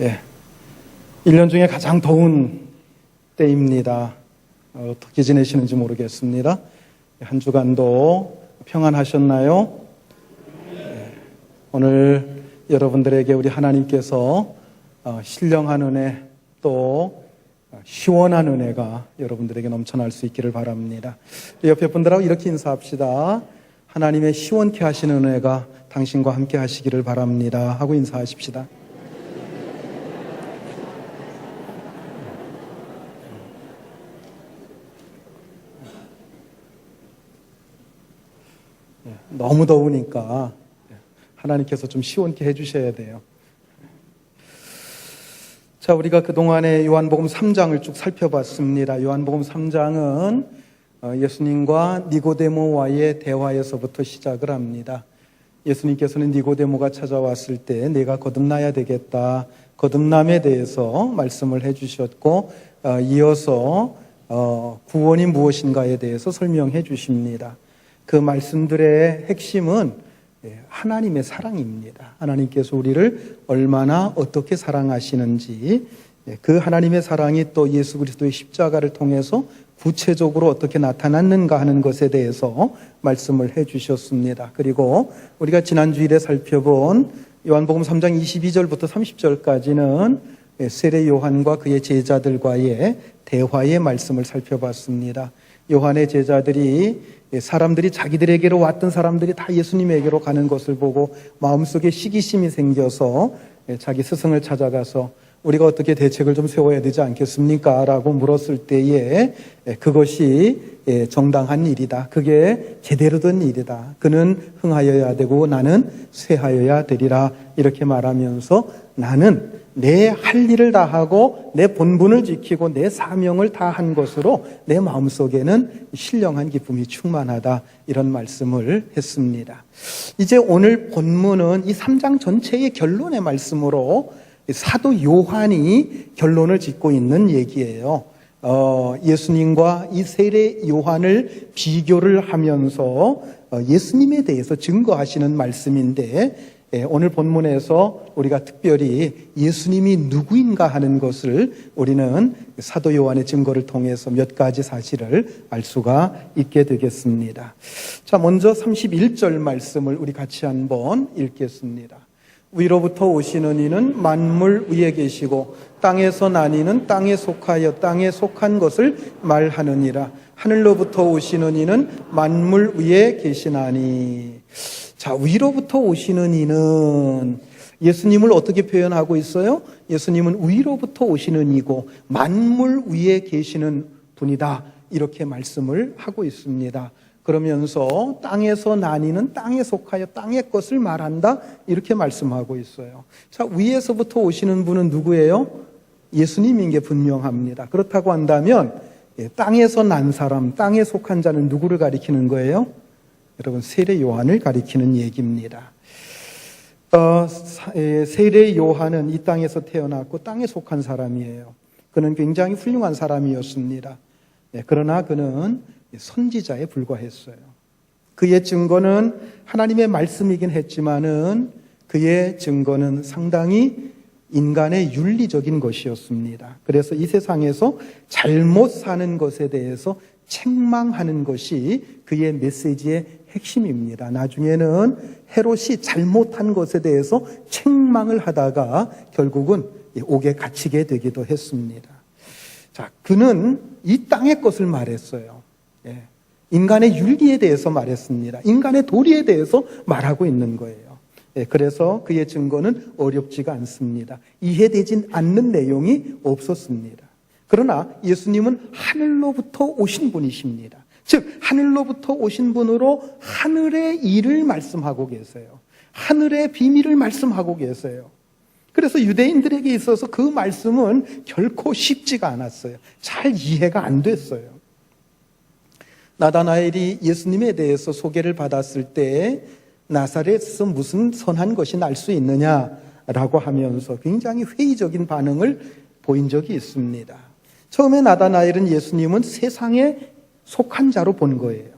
예, 1년 중에 가장 더운 때입니다. 어떻게 지내시는지 모르겠습니다. 한 주간도 평안하셨나요? 예, 오늘 여러분들에게 우리 하나님께서 신령한 은혜 또 시원한 은혜가 여러분들에게 넘쳐날 수 있기를 바랍니다. 옆에 분들하고 이렇게 인사합시다. 하나님의 시원케 하시는 은혜가 당신과 함께 하시기를 바랍니다 하고 인사하십시다. 너무 더우니까 하나님께서 좀 시원케 해주셔야 돼요. 자, 우리가 그동안에 요한복음 3장을 쭉 살펴봤습니다. 요한복음 3장은 예수님과 니고데모와의 대화에서부터 시작을 합니다. 예수님께서는 니고데모가 찾아왔을 때 내가 거듭나야 되겠다, 거듭남에 대해서 말씀을 해주셨고 이어서 구원이 무엇인가에 대해서 설명해 주십니다. 그 말씀들의 핵심은 하나님의 사랑입니다. 하나님께서 우리를 얼마나 어떻게 사랑하시는지, 그 하나님의 사랑이 또 예수 그리스도의 십자가를 통해서 구체적으로 어떻게 나타났는가 하는 것에 대해서 말씀을 해 주셨습니다. 그리고 우리가 지난주일에 살펴본 요한복음 3장 22절부터 30절까지는 세례 요한과 그의 제자들과의 대화의 말씀을 살펴봤습니다. 요한의 제자들이 사람들이 자기들에게로 왔던 사람들이 다 예수님에게로 가는 것을 보고 마음속에 시기심이 생겨서 자기 스승을 찾아가서 우리가 어떻게 대책을 좀 세워야 되지 않겠습니까? 라고 물었을 때에 그것이 정당한 일이다. 그게 제대로 된 일이다. 그는 흥하여야 되고 나는 쇠하여야 되리라. 이렇게 말하면서 나는 내 할 일을 다 하고 내 본분을 지키고 내 사명을 다 한 것으로 내 마음속에는 신령한 기쁨이 충만하다. 이런 말씀을 했습니다. 이제 오늘 본문은 이 3장 전체의 결론의 말씀으로 사도 요한이 결론을 짓고 있는 얘기예요. 예수님과 이 세례 요한을 비교를 하면서 예수님에 대해서 증거하시는 말씀인데 오늘 본문에서 우리가 특별히 예수님이 누구인가 하는 것을 우리는 사도 요한의 증거를 통해서 몇 가지 사실을 알 수가 있게 되겠습니다. 자, 먼저 31절 말씀을 우리 같이 한번 읽겠습니다. 위로부터 오시는 이는 만물 위에 계시고 땅에서 난 이는 땅에 속하여 땅에 속한 것을 말하느니라. 하늘로부터 오시는 이는 만물 위에 계시나니. 자, 위로부터 오시는 이는 예수님을 어떻게 표현하고 있어요? 예수님은 위로부터 오시는 이고 만물 위에 계시는 분이다. 이렇게 말씀을 하고 있습니다. 그러면서 땅에서 난 이는 땅에 속하여 땅의 것을 말한다. 이렇게 말씀하고 있어요. 자, 위에서부터 오시는 분은 누구예요? 예수님인 게 분명합니다. 그렇다고 한다면 땅에서 난 사람, 땅에 속한 자는 누구를 가리키는 거예요? 여러분, 세례 요한을 가리키는 얘기입니다. 세례 요한은 이 땅에서 태어났고 땅에 속한 사람이에요. 그는 굉장히 훌륭한 사람이었습니다. 그러나 그는 선지자에 불과했어요. 그의 증거는 하나님의 말씀이긴 했지만은 그의 증거는 상당히 인간의 윤리적인 것이었습니다. 그래서 이 세상에서 잘못 사는 것에 대해서 책망하는 것이 그의 메시지의 핵심입니다. 나중에는 헤롯이 잘못한 것에 대해서 책망을 하다가 결국은 옥에 갇히게 되기도 했습니다. 자, 그는 이 땅의 것을 말했어요. 인간의 윤리에 대해서 말했습니다. 인간의 도리에 대해서 말하고 있는 거예요. 그래서 그의 증거는 어렵지가 않습니다. 이해되진 않는 내용이 없었습니다. 그러나 예수님은 하늘로부터 오신 분이십니다. 즉 하늘로부터 오신 분으로 하늘의 일을 말씀하고 계세요. 하늘의 비밀을 말씀하고 계세요. 그래서 유대인들에게 있어서 그 말씀은 결코 쉽지가 않았어요. 잘 이해가 안 됐어요. 나다나엘이 예수님에 대해서 소개를 받았을 때 나사렛에서 무슨 선한 것이 날 수 있느냐라고 하면서 굉장히 회의적인 반응을 보인 적이 있습니다. 처음에 나다나엘은 예수님은 세상에 속한 자로 본 거예요.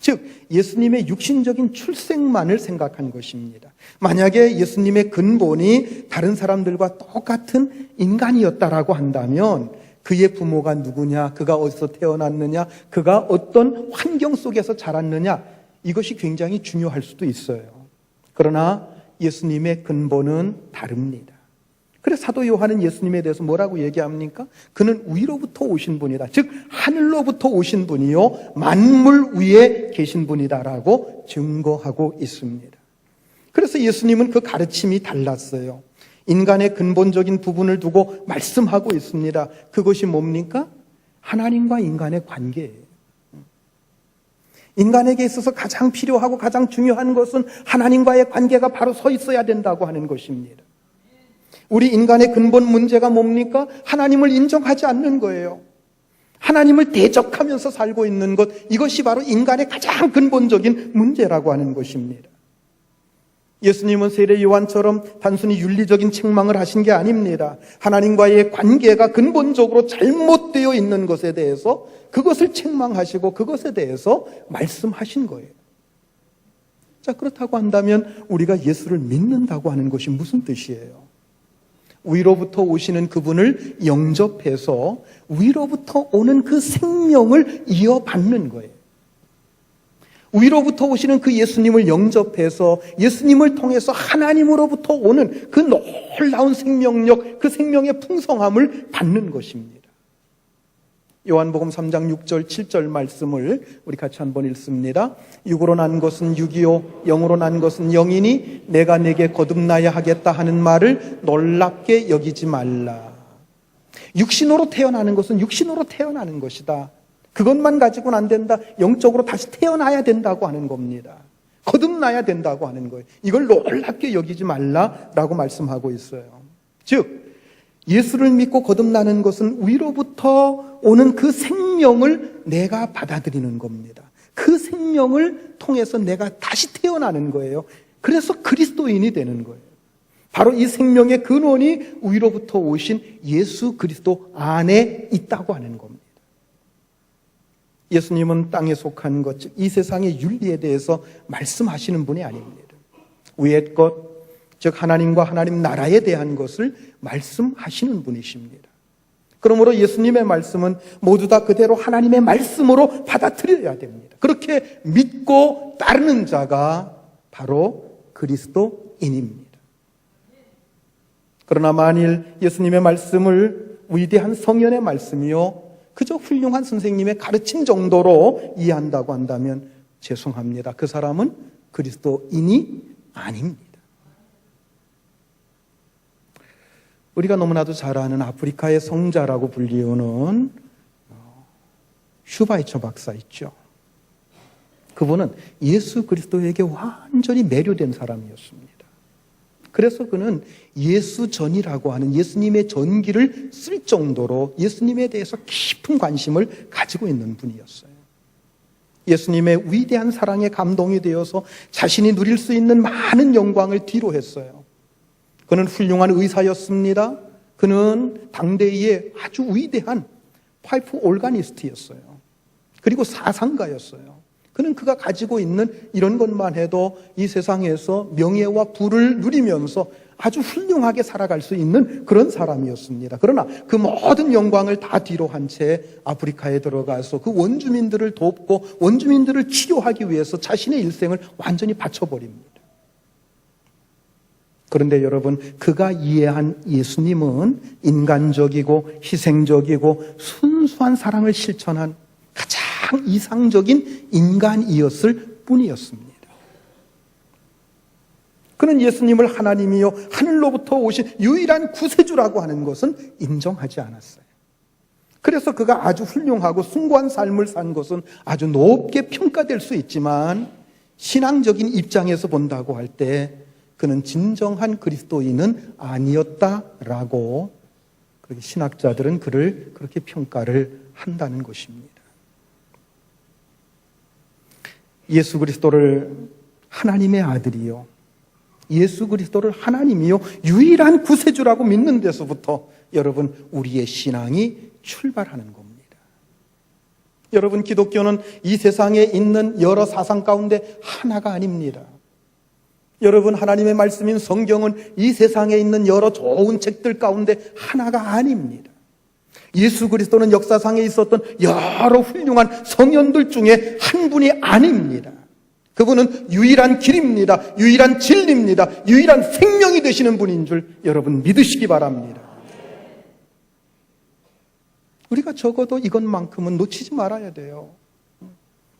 즉 예수님의 육신적인 출생만을 생각한 것입니다. 만약에 예수님의 근본이 다른 사람들과 똑같은 인간이었다라고 한다면 그의 부모가 누구냐, 그가 어디서 태어났느냐, 그가 어떤 환경 속에서 자랐느냐, 이것이 굉장히 중요할 수도 있어요. 그러나 예수님의 근본은 다릅니다. 그래서 사도 요한은 예수님에 대해서 뭐라고 얘기합니까? 그는 위로부터 오신 분이다. 즉 하늘로부터 오신 분이요 만물 위에 계신 분이다라고 증거하고 있습니다. 그래서 예수님은 그 가르침이 달랐어요. 인간의 근본적인 부분을 두고 말씀하고 있습니다. 그것이 뭡니까? 하나님과 인간의 관계예요. 인간에게 있어서 가장 필요하고 가장 중요한 것은 하나님과의 관계가 바로 서 있어야 된다고 하는 것입니다. 우리 인간의 근본 문제가 뭡니까? 하나님을 인정하지 않는 거예요. 하나님을 대적하면서 살고 있는 것, 이것이 바로 인간의 가장 근본적인 문제라고 하는 것입니다. 예수님은 세례 요한처럼 단순히 윤리적인 책망을 하신 게 아닙니다. 하나님과의 관계가 근본적으로 잘못되어 있는 것에 대해서 그것을 책망하시고 그것에 대해서 말씀하신 거예요. 자, 그렇다고 한다면 우리가 예수를 믿는다고 하는 것이 무슨 뜻이에요? 위로부터 오시는 그분을 영접해서 위로부터 오는 그 생명을 이어받는 거예요. 위로부터 오시는 그 예수님을 영접해서 예수님을 통해서 하나님으로부터 오는 그 놀라운 생명력, 그 생명의 풍성함을 받는 것입니다. 요한복음 3장 6절 7절 말씀을 우리 같이 한번 읽습니다. 육으로 난 것은 육이요 영으로 난 것은 영이니 내가 내게 거듭나야 하겠다 하는 말을 놀랍게 여기지 말라. 육신으로 태어나는 것은 육신으로 태어나는 것이다. 그것만 가지고는 안 된다. 영적으로 다시 태어나야 된다고 하는 겁니다. 거듭나야 된다고 하는 거예요. 이걸 놀랍게 여기지 말라라고 말씀하고 있어요. 즉 예수를 믿고 거듭나는 것은 위로부터 오는 그 생명을 내가 받아들이는 겁니다. 그 생명을 통해서 내가 다시 태어나는 거예요. 그래서 그리스도인이 되는 거예요. 바로 이 생명의 근원이 위로부터 오신 예수 그리스도 안에 있다고 하는 겁니다. 예수님은 땅에 속한 것, 즉 이 세상의 윤리에 대해서 말씀하시는 분이 아닙니다. 위의 것, 즉 하나님과 하나님 나라에 대한 것을 말씀하시는 분이십니다. 그러므로 예수님의 말씀은 모두 다 그대로 하나님의 말씀으로 받아들여야 됩니다. 그렇게 믿고 따르는 자가 바로 그리스도인입니다. 그러나 만일 예수님의 말씀을 위대한 성현의 말씀이요 그저 훌륭한 선생님의 가르침 정도로 이해한다고 한다면 죄송합니다. 그 사람은 그리스도인이 아닙니다. 우리가 너무나도 잘 아는 아프리카의 성자라고 불리우는 슈바이처 박사 있죠. 그분은 예수 그리스도에게 완전히 매료된 사람이었습니다. 그래서 그는 예수전이라고 하는 예수님의 전기를 쓸 정도로 예수님에 대해서 깊은 관심을 가지고 있는 분이었어요. 예수님의 위대한 사랑에 감동이 되어서 자신이 누릴 수 있는 많은 영광을 뒤로 했어요. 그는 훌륭한 의사였습니다. 그는 당대의 아주 위대한 파이프 올가니스트였어요. 그리고 사상가였어요. 그는 그가 가지고 있는 이런 것만 해도 이 세상에서 명예와 부를 누리면서 아주 훌륭하게 살아갈 수 있는 그런 사람이었습니다. 그러나 그 모든 영광을 다 뒤로 한 채 아프리카에 들어가서 그 원주민들을 돕고 원주민들을 치료하기 위해서 자신의 일생을 완전히 바쳐버립니다. 그런데 여러분, 그가 이해한 예수님은 인간적이고 희생적이고 순수한 사랑을 실천한 가장 이상적인 인간이었을 뿐이었습니다. 그는 예수님을 하나님이요 하늘로부터 오신 유일한 구세주라고 하는 것은 인정하지 않았어요. 그래서 그가 아주 훌륭하고 숭고한 삶을 산 것은 아주 높게 평가될 수 있지만 신앙적인 입장에서 본다고 할 때 그는 진정한 그리스도인은 아니었다라고 신학자들은 그를 그렇게 평가를 한다는 것입니다. 예수 그리스도를 하나님의 아들이요, 예수 그리스도를 하나님이요 유일한 구세주라고 믿는 데서부터 여러분 우리의 신앙이 출발하는 겁니다. 여러분, 기독교는 이 세상에 있는 여러 사상 가운데 하나가 아닙니다. 여러분, 하나님의 말씀인 성경은 이 세상에 있는 여러 좋은 책들 가운데 하나가 아닙니다. 예수 그리스도는 역사상에 있었던 여러 훌륭한 성현들 중에 한 분이 아닙니다. 그분은 유일한 길입니다. 유일한 진리입니다. 유일한 생명이 되시는 분인 줄 여러분 믿으시기 바랍니다. 우리가 적어도 이것만큼은 놓치지 말아야 돼요.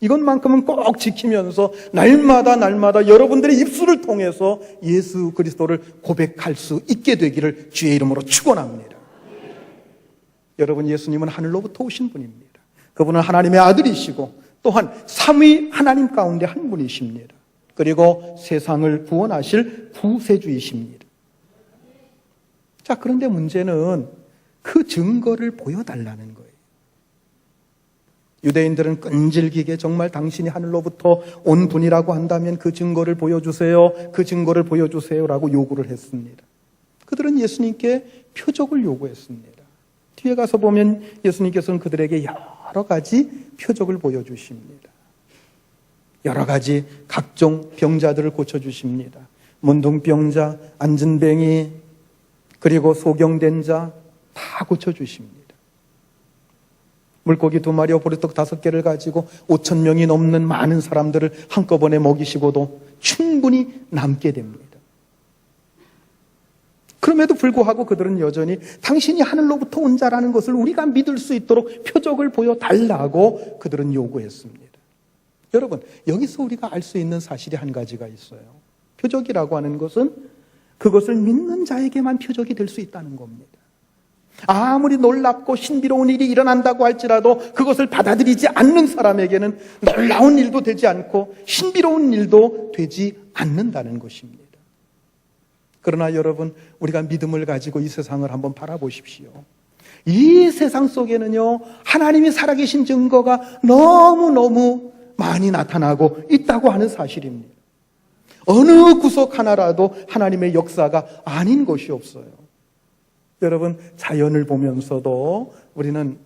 이것만큼은 꼭 지키면서 날마다 여러분들의 입술을 통해서 예수 그리스도를 고백할 수 있게 되기를 주의 이름으로 축원합니다. 여러분, 예수님은 하늘로부터 오신 분입니다. 그분은 하나님의 아들이시고 또한 삼위 하나님 가운데 한 분이십니다. 그리고 세상을 구원하실 구세주이십니다. 자, 그런데 문제는 그 증거를 보여달라는 거예요. 유대인들은 끈질기게 정말 당신이 하늘로부터 온 분이라고 한다면 그 증거를 보여주세요. 그 증거를 보여주세요라고 요구를 했습니다. 그들은 예수님께 표적을 요구했습니다. 뒤에 가서 보면 예수님께서는 그들에게 여러 가지 표적을 보여주십니다. 여러 가지 각종 병자들을 고쳐주십니다. 문둥병자, 안진뱅이, 그리고 소경된 자 다 고쳐주십니다. 물고기 2마리와 보리떡 5개를 가지고 5,000명이 넘는 많은 사람들을 한꺼번에 먹이시고도 충분히 남게 됩니다. 그럼에도 불구하고 그들은 여전히 당신이 하늘로부터 온 자라는 것을 우리가 믿을 수 있도록 표적을 보여달라고 그들은 요구했습니다. 여러분, 여기서 우리가 알 수 있는 사실이 한 가지가 있어요. 표적이라고 하는 것은 그것을 믿는 자에게만 표적이 될 수 있다는 겁니다. 아무리 놀랍고 신비로운 일이 일어난다고 할지라도 그것을 받아들이지 않는 사람에게는 놀라운 일도 되지 않고 신비로운 일도 되지 않는다는 것입니다. 그러나 여러분, 우리가 믿음을 가지고 이 세상을 한번 바라보십시오. 이 세상 속에는요, 하나님이 살아계신 증거가 너무너무 많이 나타나고 있다고 하는 사실입니다. 어느 구석 하나라도 하나님의 역사가 아닌 것이 없어요. 여러분, 자연을 보면서도 우리는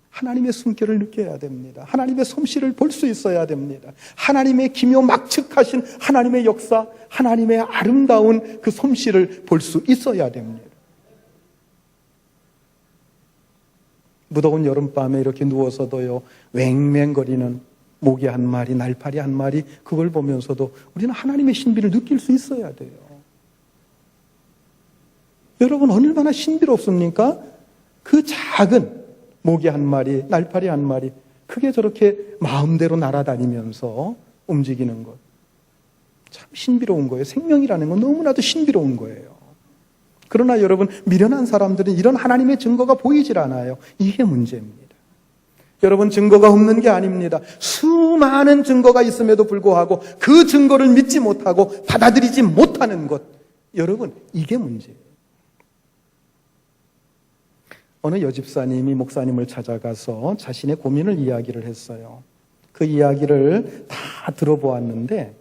하나님의 숨결을 느껴야 됩니다. 하나님의 솜씨를 볼 수 있어야 됩니다. 하나님의 기묘 막측하신 하나님의 역사, 하나님의 아름다운 그 솜씨를 볼 수 있어야 됩니다. 무더운 여름밤에 이렇게 누워서도요, 왱왱거리는 모기 한 마리, 날파리 한 마리, 그걸 보면서도 우리는 하나님의 신비를 느낄 수 있어야 돼요. 여러분, 얼마나 신비롭습니까? 그 작은 모기 한 마리, 날파리 한 마리, 그게 저렇게 마음대로 날아다니면서 움직이는 것. 참 신비로운 거예요. 생명이라는 건 너무나도 신비로운 거예요. 그러나 여러분, 미련한 사람들은 이런 하나님의 증거가 보이질 않아요. 이게 문제입니다. 여러분, 증거가 없는 게 아닙니다. 수많은 증거가 있음에도 불구하고 그 증거를 믿지 못하고 받아들이지 못하는 것. 여러분, 이게 문제예요. 어느 여집사님이 목사님을 찾아가서 자신의 고민을 이야기를 했어요. 그 이야기를 다 들어보았는데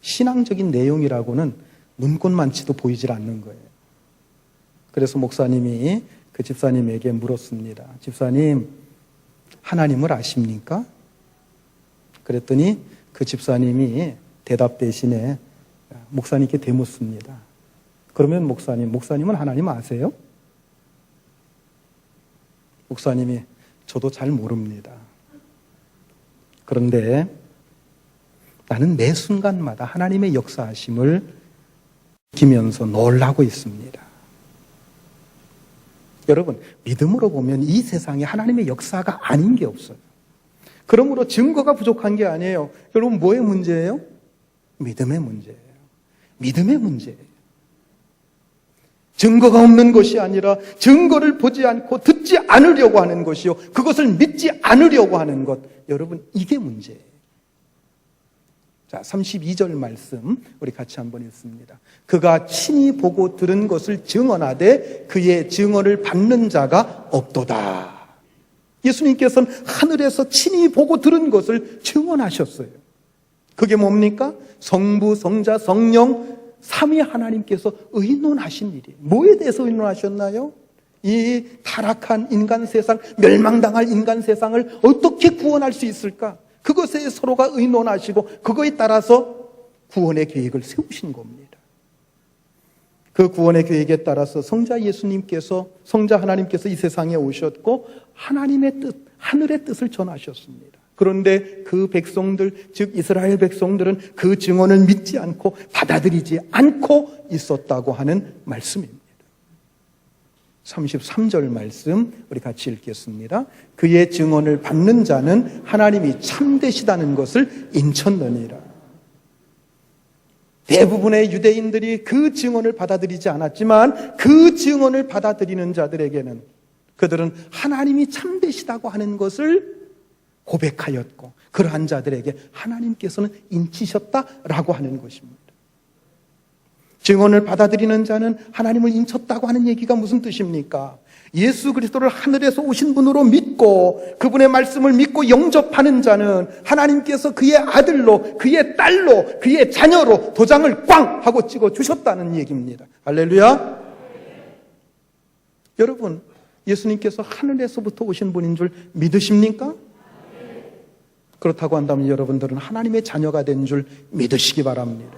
신앙적인 내용이라고는 눈꽃만치도 보이질 않는 거예요. 그래서 목사님이 그 집사님에게 물었습니다. 집사님, 하나님을 아십니까? 그랬더니 그 집사님이 대답 대신에 목사님께 대묻습니다. 그러면 목사님은 하나님 아세요? 목사님이 저도 잘 모릅니다. 그런데 나는 매 순간마다 하나님의 역사하심을 느끼면서 놀라고 있습니다. 여러분, 믿음으로 보면 이 세상에 하나님의 역사가 아닌 게 없어요. 그러므로 증거가 부족한 게 아니에요. 여러분, 뭐의 문제예요? 믿음의 문제예요. 믿음의 문제예요. 증거가 없는 것이 아니라 증거를 보지 않고 듣지 않으려고 하는 것이요, 그것을 믿지 않으려고 하는 것. 여러분, 이게 문제예요. 자, 32절 말씀 우리 같이 한번 읽습니다. 그가 친히 보고 들은 것을 증언하되 그의 증언을 받는 자가 없도다. 예수님께서는 하늘에서 친히 보고 들은 것을 증언하셨어요. 그게 뭡니까? 성부, 성자, 성령 삼위 하나님께서 의논하신 일이에요. 뭐에 대해서 의논하셨나요? 이 타락한 인간 세상, 멸망당할 인간 세상을 어떻게 구원할 수 있을까? 그것에 서로가 의논하시고 그거에 따라서 구원의 계획을 세우신 겁니다. 그 구원의 계획에 따라서 성자 예수님께서, 성자 하나님께서 이 세상에 오셨고 하나님의 뜻, 하늘의 뜻을 전하셨습니다. 그런데 그 백성들, 즉 이스라엘 백성들은 그 증언을 믿지 않고 받아들이지 않고 있었다고 하는 말씀입니다. 33절 말씀 우리 같이 읽겠습니다. 그의 증언을 받는 자는 하나님이 참되시다는 것을 인쳤느니라. 대부분의 유대인들이 그 증언을 받아들이지 않았지만 그 증언을 받아들이는 자들에게는 그들은 하나님이 참되시다고 하는 것을 고백하였고 그러한 자들에게 하나님께서는 인치셨다라고 하는 것입니다. 증언을 받아들이는 자는 하나님을 인쳤다고 하는 얘기가 무슨 뜻입니까? 예수 그리스도를 하늘에서 오신 분으로 믿고 그분의 말씀을 믿고 영접하는 자는 하나님께서 그의 아들로, 그의 딸로, 그의 자녀로 도장을 꽝 하고 찍어 주셨다는 얘기입니다. 할렐루야. 여러분, 예수님께서 하늘에서부터 오신 분인 줄 믿으십니까? 그렇다고 한다면 여러분들은 하나님의 자녀가 된 줄 믿으시기 바랍니다.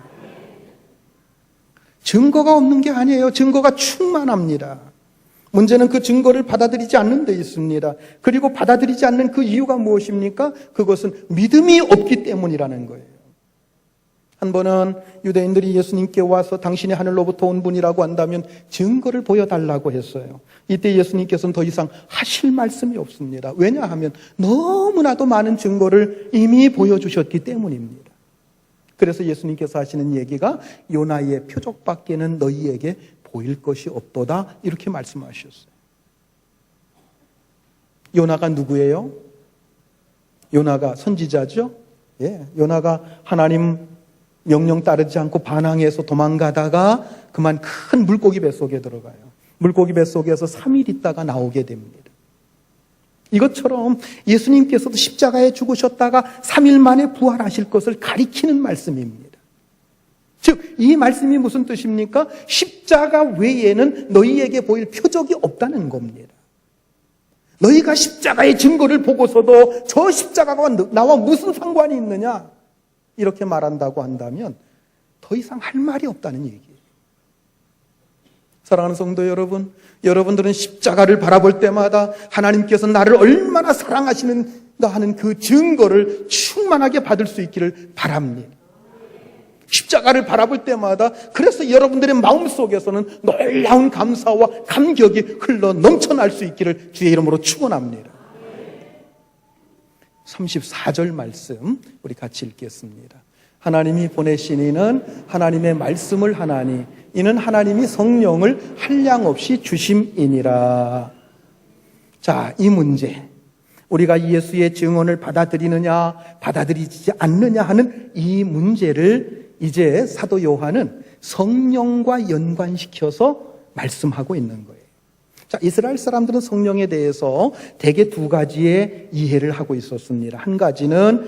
증거가 없는 게 아니에요. 증거가 충만합니다. 문제는 그 증거를 받아들이지 않는 데 있습니다. 그리고 받아들이지 않는 그 이유가 무엇입니까? 그것은 믿음이 없기 때문이라는 거예요. 한 번은 유대인들이 예수님께 와서 당신이 하늘로부터 온 분이라고 한다면 증거를 보여달라고 했어요. 이때 예수님께서는 더 이상 하실 말씀이 없습니다. 왜냐하면 너무나도 많은 증거를 이미 보여주셨기 때문입니다. 그래서 예수님께서 하시는 얘기가 요나의 표적밖에는 너희에게 보일 것이 없도다 이렇게 말씀하셨어요. 요나가 누구예요? 요나가 선지자죠? 예, 요나가 하나님 명령 따르지 않고 반항해서 도망가다가 그만 큰 물고기 뱃속에 들어가요. 물고기 뱃속에서 3일 있다가 나오게 됩니다. 이것처럼 예수님께서도 십자가에 죽으셨다가 3일 만에 부활하실 것을 가리키는 말씀입니다. 즉, 이 말씀이 무슨 뜻입니까? 십자가 외에는 너희에게 보일 표적이 없다는 겁니다. 너희가 십자가의 증거를 보고서도 저 십자가가 나와 무슨 상관이 있느냐? 이렇게 말한다고 한다면 더 이상 할 말이 없다는 얘기예요. 사랑하는 성도 여러분, 여러분들은 십자가를 바라볼 때마다 하나님께서 나를 얼마나 사랑하시는가 하는 그 증거를 충만하게 받을 수 있기를 바랍니다. 십자가를 바라볼 때마다 그래서 여러분들의 마음속에서는 놀라운 감사와 감격이 흘러 넘쳐날 수 있기를 주의 이름으로 축원합니다. 34절 말씀 우리 같이 읽겠습니다. 하나님이 보내신 이는 하나님의 말씀을 하나니 이는 하나님이 성령을 한량없이 주심이니라. 자, 이 문제, 우리가 예수의 증언을 받아들이느냐 받아들이지 않느냐 하는 이 문제를 이제 사도 요한은 성령과 연관시켜서 말씀하고 있는 거예요. 자, 이스라엘 사람들은 성령에 대해서 대개 두 가지의 이해를 하고 있었습니다. 한 가지는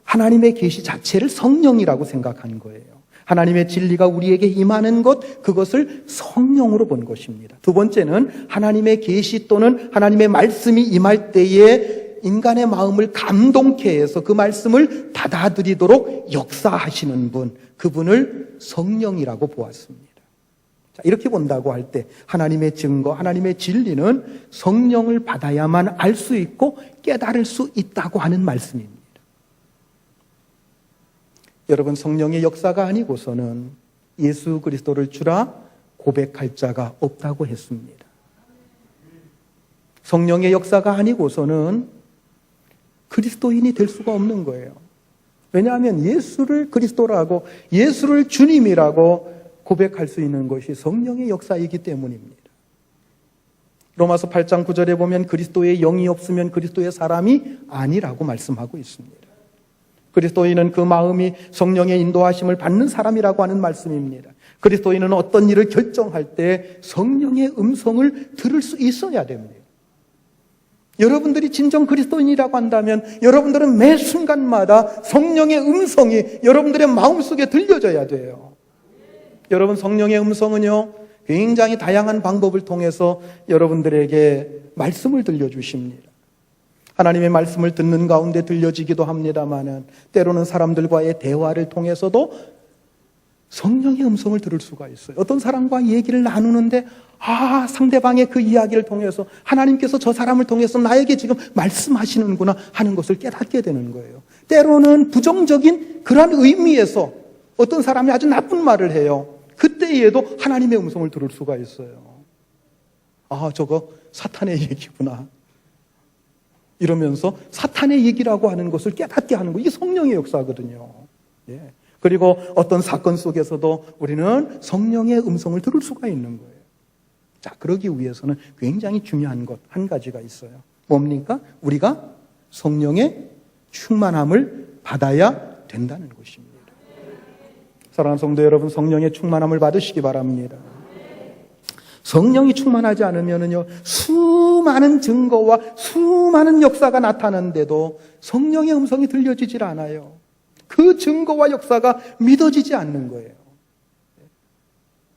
하나님의 계시 자체를 성령이라고 생각한 거예요. 하나님의 진리가 우리에게 임하는 것, 그것을 성령으로 본 것입니다. 두 번째는 하나님의 계시 또는 하나님의 말씀이 임할 때에 인간의 마음을 감동케 해서 그 말씀을 받아들이도록 역사하시는 분, 그분을 성령이라고 보았습니다. 자, 이렇게 본다고 할 때 하나님의 증거, 하나님의 진리는 성령을 받아야만 알 수 있고 깨달을 수 있다고 하는 말씀입니다. 여러분, 성령의 역사가 아니고서는 예수 그리스도를 주라 고백할 자가 없다고 했습니다. 성령의 역사가 아니고서는 그리스도인이 될 수가 없는 거예요. 왜냐하면 예수를 그리스도라고, 예수를 주님이라고 고백할 수 있는 것이 성령의 역사이기 때문입니다. 로마서 8장 9절에 보면 그리스도의 영이 없으면 그리스도의 사람이 아니라고 말씀하고 있습니다. 그리스도인은 그 마음이 성령의 인도하심을 받는 사람이라고 하는 말씀입니다. 그리스도인은 어떤 일을 결정할 때 성령의 음성을 들을 수 있어야 됩니다. 여러분들이 진정 그리스도인이라고 한다면 여러분들은 매 순간마다 성령의 음성이 여러분들의 마음속에 들려져야 돼요. 여러분, 성령의 음성은요, 굉장히 다양한 방법을 통해서 여러분들에게 말씀을 들려주십니다. 하나님의 말씀을 듣는 가운데 들려지기도 합니다마는 때로는 사람들과의 대화를 통해서도 성령의 음성을 들을 수가 있어요. 어떤 사람과 얘기를 나누는데 상대방의 그 이야기를 통해서 하나님께서 저 사람을 통해서 나에게 지금 말씀하시는구나 하는 것을 깨닫게 되는 거예요. 때로는 부정적인 그런 의미에서 어떤 사람이 아주 나쁜 말을 해요. 그때에도 하나님의 음성을 들을 수가 있어요. 저거 사탄의 얘기구나 이러면서 사탄의 얘기라고 하는 것을 깨닫게 하는 거, 이게 성령의 역사거든요. 예. 그리고 어떤 사건 속에서도 우리는 성령의 음성을 들을 수가 있는 거예요. 자, 그러기 위해서는 굉장히 중요한 것 한 가지가 있어요. 뭡니까? 우리가 성령의 충만함을 받아야 된다는 것입니다. 사랑하는 성도 여러분, 성령의 충만함을 받으시기 바랍니다. 성령이 충만하지 않으면요, 수많은 증거와 수많은 역사가 나타나는데도 성령의 음성이 들려지질 않아요. 그 증거와 역사가 믿어지지 않는 거예요.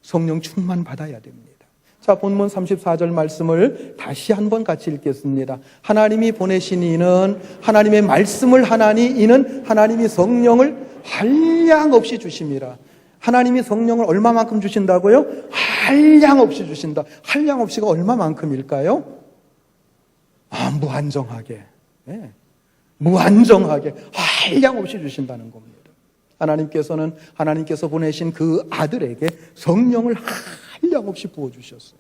성령 충만 받아야 됩니다. 자, 본문 34절 말씀을 다시 한번 같이 읽겠습니다. 하나님이 보내신 이는 하나님의 말씀을 하나니 이는 하나님이 성령을 한량없이 주심이라. 하나님이 성령을 얼마만큼 주신다고요? 한량없이 주신다. 한량없이가 얼마만큼일까요? 무한정하게. 네. 무한정하게 한량없이 주신다는 겁니다. 하나님께서 보내신 그 아들에게 성령을 한량없이 부어주셨어요.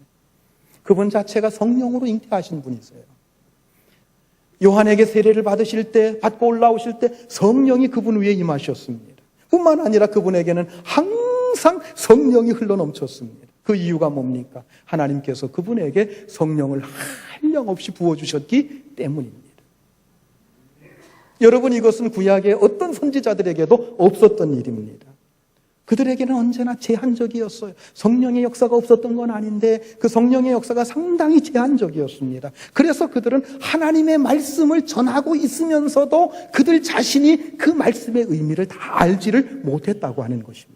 그분 자체가 성령으로 잉태하신 분이세요. 요한에게 세례를 받고 올라오실 때 성령이 그분 위에 임하셨습니다. 뿐만 아니라 그분에게는 항상 성령이 흘러넘쳤습니다. 그 이유가 뭡니까? 하나님께서 그분에게 성령을 한량없이 부어주셨기 때문입니다. 여러분, 이것은 구약의 어떤 선지자들에게도 없었던 일입니다. 그들에게는 언제나 제한적이었어요. 성령의 역사가 없었던 건 아닌데 그 성령의 역사가 상당히 제한적이었습니다. 그래서 그들은 하나님의 말씀을 전하고 있으면서도 그들 자신이 그 말씀의 의미를 다 알지를 못했다고 하는 것입니다.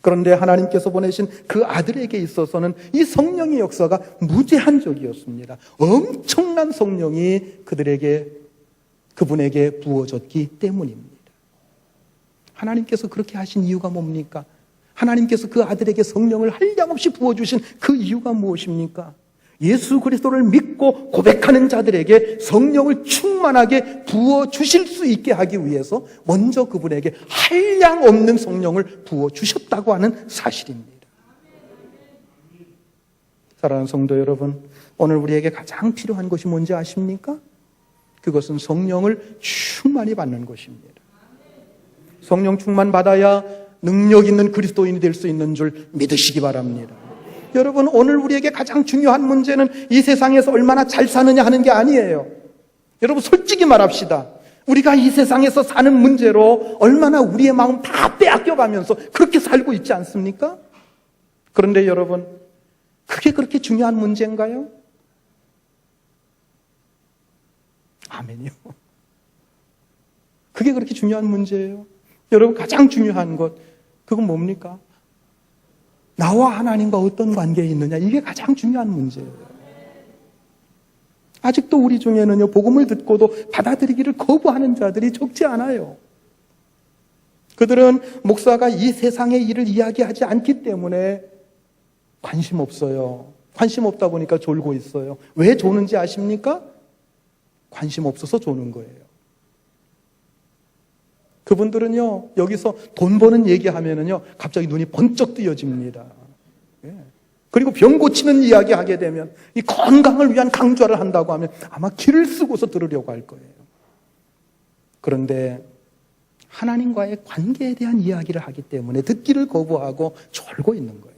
그런데 하나님께서 보내신 그 아들에게 있어서는 이 성령의 역사가 무제한적이었습니다. 엄청난 성령이 그분에게 부어졌기 때문입니다. 하나님께서 그렇게 하신 이유가 뭡니까? 하나님께서 그 아들에게 성령을 한량없이 부어주신 그 이유가 무엇입니까? 예수 그리스도를 믿고 고백하는 자들에게 성령을 충만하게 부어주실 수 있게 하기 위해서 먼저 그분에게 한량없는 성령을 부어주셨다고 하는 사실입니다. 사랑하는 성도 여러분, 오늘 우리에게 가장 필요한 것이 뭔지 아십니까? 그것은 성령을 충만히 받는 것입니다. 성령 충만 받아야 능력 있는 그리스도인이 될 수 있는 줄 믿으시기 바랍니다. 여러분, 오늘 우리에게 가장 중요한 문제는 이 세상에서 얼마나 잘 사느냐 하는 게 아니에요. 여러분, 솔직히 말합시다. 우리가 이 세상에서 사는 문제로 얼마나 우리의 마음 다 빼앗겨가면서 그렇게 살고 있지 않습니까? 그런데 여러분, 그게 그렇게 중요한 문제인가요? 아멘이요. 그게 그렇게 중요한 문제예요. 여러분, 가장 중요한 것, 그건 뭡니까? 나와 하나님과 어떤 관계에 있느냐, 이게 가장 중요한 문제예요. 아직도 우리 중에는요, 복음을 듣고도 받아들이기를 거부하는 자들이 적지 않아요. 그들은 목사가 이 세상의 일을 이야기하지 않기 때문에 관심 없어요. 관심 없다 보니까 졸고 있어요. 왜 조는지 아십니까? 관심 없어서 조는 거예요. 그분들은요, 여기서 돈 버는 얘기하면은요, 갑자기 눈이 번쩍 뜨여집니다. 예. 그리고 병 고치는 이야기 하게 되면, 이 건강을 위한 강좌를 한다고 하면 아마 길을 쓰고서 들으려고 할 거예요. 그런데 하나님과의 관계에 대한 이야기를 하기 때문에 듣기를 거부하고 졸고 있는 거예요.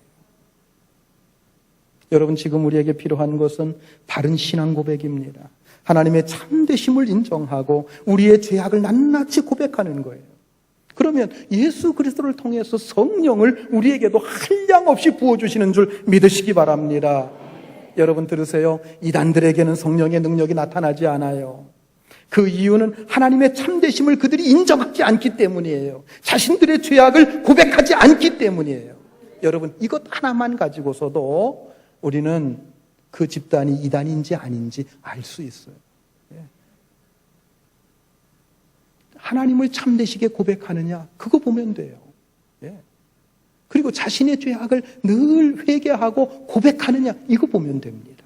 여러분, 지금 우리에게 필요한 것은 바른 신앙 고백입니다. 하나님의 참되심을 인정하고 우리의 죄악을 낱낱이 고백하는 거예요. 그러면 예수 그리스도를 통해서 성령을 우리에게도 한량없이 부어주시는 줄 믿으시기 바랍니다. 여러분 들으세요. 이단들에게는 성령의 능력이 나타나지 않아요. 그 이유는 하나님의 참되심을 그들이 인정하지 않기 때문이에요. 자신들의 죄악을 고백하지 않기 때문이에요. 여러분, 이것 하나만 가지고서도 우리는 그 집단이 이단인지 아닌지 알 수 있어요. 하나님을 참되시게 고백하느냐, 그거 보면 돼요. 그리고 자신의 죄악을 늘 회개하고 고백하느냐, 이거 보면 됩니다.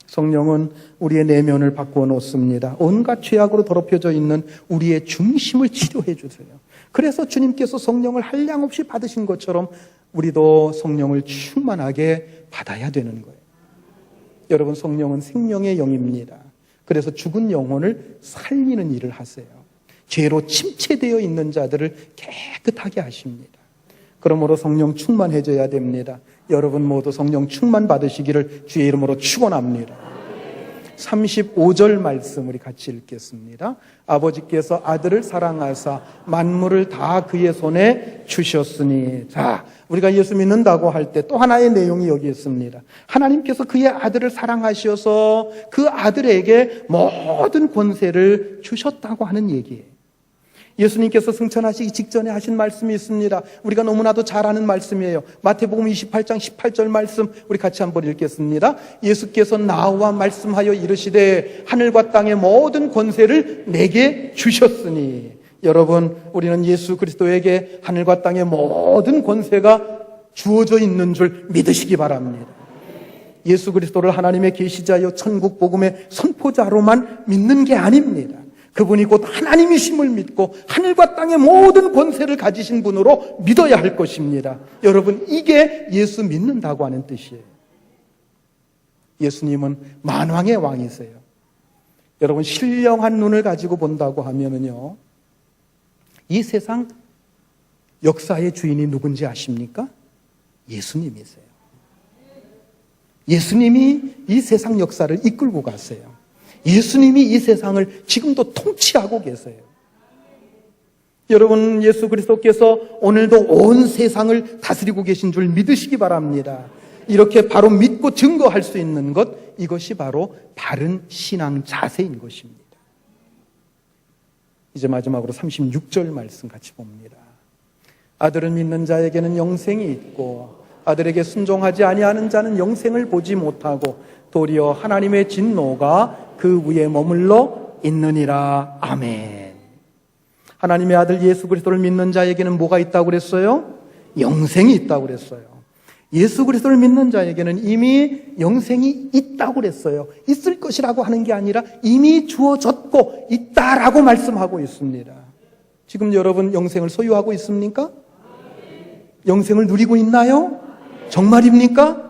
성령은 우리의 내면을 바꾸어 놓습니다. 온갖 죄악으로 더럽혀져 있는 우리의 중심을 치료해 주세요. 그래서 주님께서 성령을 한량없이 받으신 것처럼 우리도 성령을 충만하게 받아야 되는 거예요. 여러분, 성령은 생명의 영입니다. 그래서 죽은 영혼을 살리는 일을 하세요. 죄로 침체되어 있는 자들을 깨끗하게 하십니다. 그러므로 성령 충만해져야 됩니다. 여러분 모두 성령 충만 받으시기를 주의 이름으로 축원합니다. 35절 말씀 우리 같이 읽겠습니다. 아버지께서 아들을 사랑하사 만물을 다 그의 손에 주셨으니. 자, 우리가 예수 믿는다고 할 때 또 하나의 내용이 여기 있습니다. 하나님께서 그의 아들을 사랑하셔서 그 아들에게 모든 권세를 주셨다고 하는 얘기예요. 예수님께서 승천하시기 직전에 하신 말씀이 있습니다. 우리가 너무나도 잘 아는 말씀이에요. 마태복음 28장 18절 말씀 우리 같이 한번 읽겠습니다. 예수께서 나와 말씀하여 이르시되 하늘과 땅의 모든 권세를 내게 주셨으니. 여러분, 우리는 예수 그리스도에게 하늘과 땅의 모든 권세가 주어져 있는 줄 믿으시기 바랍니다. 예수 그리스도를 하나님의 계시자여 천국 복음의 선포자로만 믿는 게 아닙니다. 그분이 곧 하나님이심을 믿고 하늘과 땅의 모든 권세를 가지신 분으로 믿어야 할 것입니다. 여러분, 이게 예수 믿는다고 하는 뜻이에요. 예수님은 만왕의 왕이세요. 여러분, 신령한 눈을 가지고 본다고 하면은요, 이 세상 역사의 주인이 누군지 아십니까? 예수님이세요. 예수님이 이 세상 역사를 이끌고 가세요. 예수님이 이 세상을 지금도 통치하고 계세요. 여러분, 예수 그리스도께서 오늘도 온 세상을 다스리고 계신 줄 믿으시기 바랍니다. 이렇게 바로 믿고 증거할 수 있는 것, 이것이 바로 바른 신앙 자세인 것입니다. 이제 마지막으로 36절 말씀 같이 봅니다. 아들을 믿는 자에게는 영생이 있고 아들에게 순종하지 아니하는 자는 영생을 보지 못하고 도리어 하나님의 진노가 그 위에 머물러 있느니라. 아멘. 하나님의 아들 예수 그리스도를 믿는 자에게는 뭐가 있다고 그랬어요? 영생이 있다고 그랬어요. 예수 그리스도를 믿는 자에게는 이미 영생이 있다고 그랬어요. 있을 것이라고 하는 게 아니라 이미 주어졌고 있다라고 말씀하고 있습니다. 지금 여러분 영생을 소유하고 있습니까? 영생을 누리고 있나요? 정말입니까?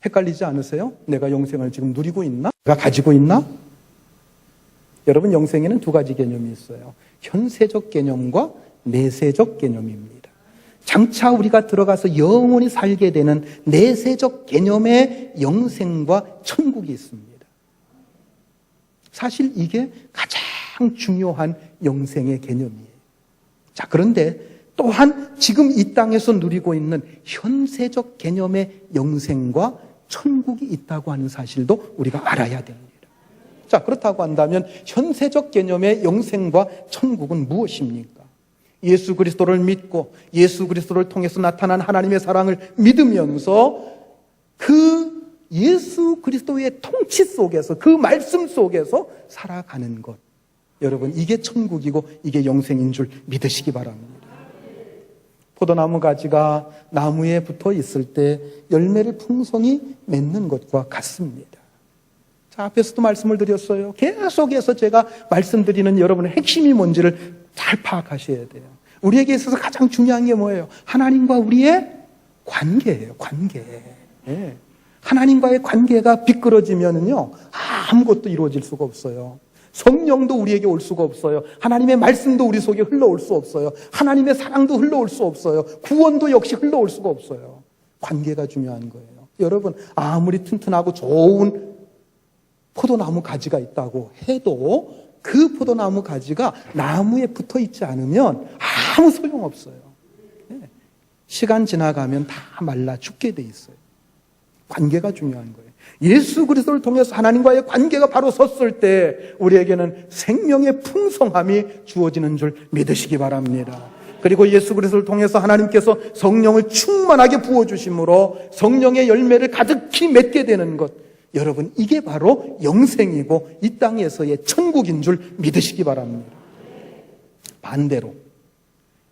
헷갈리지 않으세요? 내가 영생을 지금 누리고 있나? 내가 가지고 있나? 여러분, 영생에는 두 가지 개념이 있어요. 현세적 개념과 내세적 개념입니다. 장차 우리가 들어가서 영원히 살게 되는 내세적 개념의 영생과 천국이 있습니다. 사실 이게 가장 중요한 영생의 개념이에요. 자, 그런데 또한 지금 이 땅에서 누리고 있는 현세적 개념의 영생과 천국이 있다고 하는 사실도 우리가 알아야 됩니다. 자, 그렇다고 한다면 현세적 개념의 영생과 천국은 무엇입니까? 예수 그리스도를 믿고 예수 그리스도를 통해서 나타난 하나님의 사랑을 믿으면서 그 예수 그리스도의 통치 속에서, 그 말씀 속에서 살아가는 것. 여러분, 이게 천국이고 이게 영생인 줄 믿으시기 바랍니다. 포도나무 가지가 나무에 붙어 있을 때 열매를 풍성히 맺는 것과 같습니다. 자, 앞에서도 말씀을 드렸어요. 계속해서 제가 말씀드리는 여러분의 핵심이 뭔지를 잘 파악하셔야 돼요. 우리에게 있어서 가장 중요한 게 뭐예요? 하나님과 우리의 관계예요. 관계. 예. 하나님과의 관계가 비끄러지면은요, 아무것도 이루어질 수가 없어요. 성령도 우리에게 올 수가 없어요. 하나님의 말씀도 우리 속에 흘러올 수 없어요. 하나님의 사랑도 흘러올 수 없어요. 구원도 역시 흘러올 수가 없어요. 관계가 중요한 거예요. 여러분, 아무리 튼튼하고 좋은 포도나무 가지가 있다고 해도 그 포도나무 가지가 나무에 붙어 있지 않으면 아무 소용없어요. 시간 지나가면 다 말라 죽게 돼 있어요. 관계가 중요한 거예요. 예수 그리스도를 통해서 하나님과의 관계가 바로 섰을 때 우리에게는 생명의 풍성함이 주어지는 줄 믿으시기 바랍니다. 그리고 예수 그리스도를 통해서 하나님께서 성령을 충만하게 부어주심으로 성령의 열매를 가득히 맺게 되는 것, 여러분 이게 바로 영생이고 이 땅에서의 천국인 줄 믿으시기 바랍니다. 반대로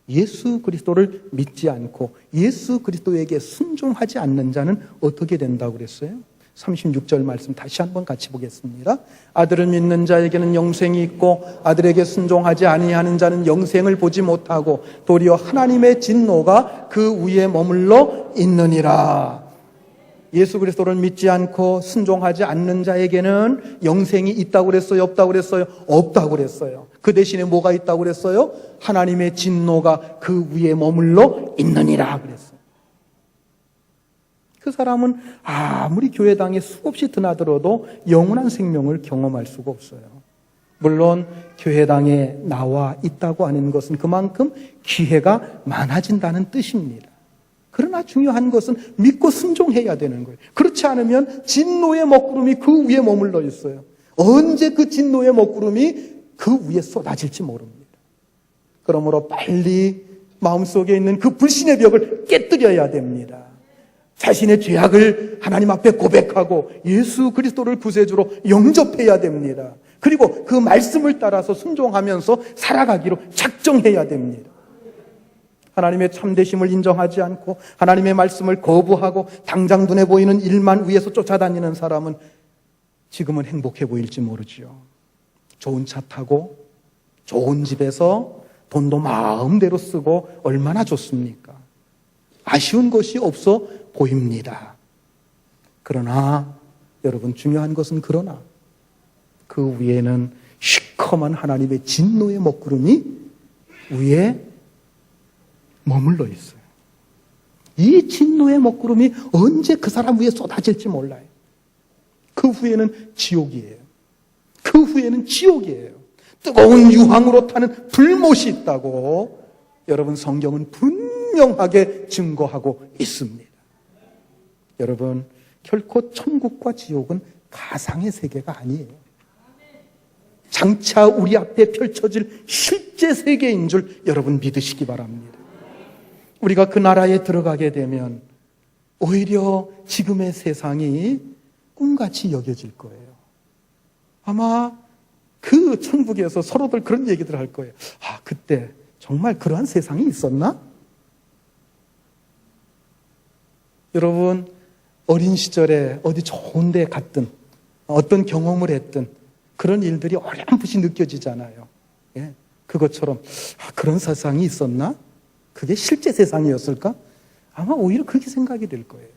예수 그리스도를 믿지 않고 예수 그리스도에게 순종하지 않는 자는 어떻게 된다고 그랬어요? 36절 말씀 다시 한번 같이 보겠습니다. 아들을 믿는 자에게는 영생이 있고 아들에게 순종하지 아니하는 자는 영생을 보지 못하고 도리어 하나님의 진노가 그 위에 머물러 있느니라. 예수 그리스도를 믿지 않고 순종하지 않는 자에게는 영생이 있다고 그랬어요? 없다고 그랬어요? 없다고 그랬어요. 그 대신에 뭐가 있다고 그랬어요? 하나님의 진노가 그 위에 머물러 있느니라 그랬어요. 그 사람은 아무리 교회당에 수없이 드나들어도 영원한 생명을 경험할 수가 없어요. 물론 교회당에 나와 있다고 하는 것은 그만큼 기회가 많아진다는 뜻입니다. 그러나 중요한 것은 믿고 순종해야 되는 거예요. 그렇지 않으면 진노의 먹구름이 그 위에 머물러 있어요. 언제 그 진노의 먹구름이 그 위에 쏟아질지 모릅니다. 그러므로 빨리 마음속에 있는 그 불신의 벽을 깨뜨려야 됩니다. 자신의 죄악을 하나님 앞에 고백하고 예수 그리스도를 구세주로 영접해야 됩니다. 그리고 그 말씀을 따라서 순종하면서 살아가기로 작정해야 됩니다. 하나님의 참되심을 인정하지 않고 하나님의 말씀을 거부하고 당장 눈에 보이는 일만 위해서 쫓아다니는 사람은 지금은 행복해 보일지 모르지요. 좋은 차 타고 좋은 집에서 돈도 마음대로 쓰고 얼마나 좋습니까? 아쉬운 것이 없어 보입니다. 그러나 여러분 중요한 것은 그러나 그 위에는 시커먼 하나님의 진노의 먹구름이 위에 머물러 있어요. 이 진노의 먹구름이 언제 그 사람 위에 쏟아질지 몰라요. 그 후에는 지옥이에요. 그 후에는 지옥이에요. 뜨거운 유황으로 타는 불못이 있다고 여러분 성경은 분명하게 증거하고 있습니다. 여러분 결코 천국과 지옥은 가상의 세계가 아니에요. 장차 우리 앞에 펼쳐질 실제 세계인 줄 여러분 믿으시기 바랍니다. 우리가 그 나라에 들어가게 되면 오히려 지금의 세상이 꿈같이 여겨질 거예요. 아마 그 천국에서 서로들 그런 얘기들 할 거예요. 아, 그때 정말 그러한 세상이 있었나? 여러분 어린 시절에 어디 좋은 데 갔든 어떤 경험을 했든 그런 일들이 어렴풋이 느껴지잖아요. 예, 그것처럼 그런 세상이 있었나? 그게 실제 세상이었을까? 아마 오히려 그렇게 생각이 될 거예요.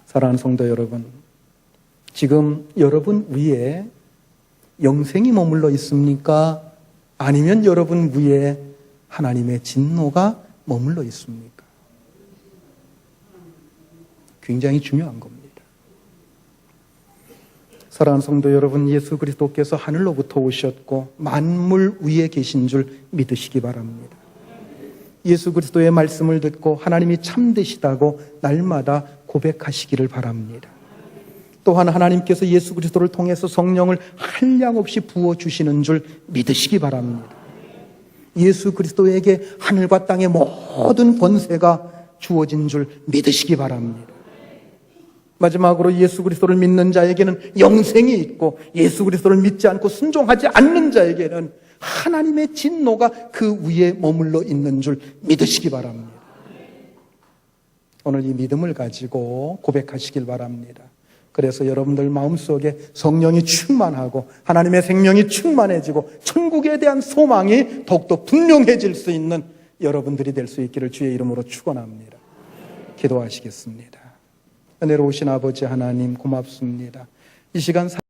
사랑하는 성도 여러분, 지금 여러분 위에 영생이 머물러 있습니까? 아니면 여러분 위에 하나님의 진노가 머물러 있습니까? 굉장히 중요한 겁니다. 사랑하는 성도 여러분, 예수 그리스도께서 하늘로부터 오셨고 만물 위에 계신 줄 믿으시기 바랍니다. 예수 그리스도의 말씀을 듣고 하나님이 참되시다고 날마다 고백하시기를 바랍니다. 또한 하나님께서 예수 그리스도를 통해서 성령을 한량없이 부어주시는 줄 믿으시기 바랍니다. 예수 그리스도에게 하늘과 땅의 모든 권세가 주어진 줄 믿으시기 바랍니다. 마지막으로 예수 그리스도를 믿는 자에게는 영생이 있고 예수 그리스도를 믿지 않고 순종하지 않는 자에게는 하나님의 진노가 그 위에 머물러 있는 줄 믿으시기 바랍니다. 오늘 이 믿음을 가지고 고백하시길 바랍니다. 그래서 여러분들 마음속에 성령이 충만하고 하나님의 생명이 충만해지고 천국에 대한 소망이 더욱더 분명해질 수 있는 여러분들이 될 수 있기를 주의 이름으로 축원합니다. 기도하시겠습니다. 은혜로우신 아버지 하나님 고맙습니다. 이 시간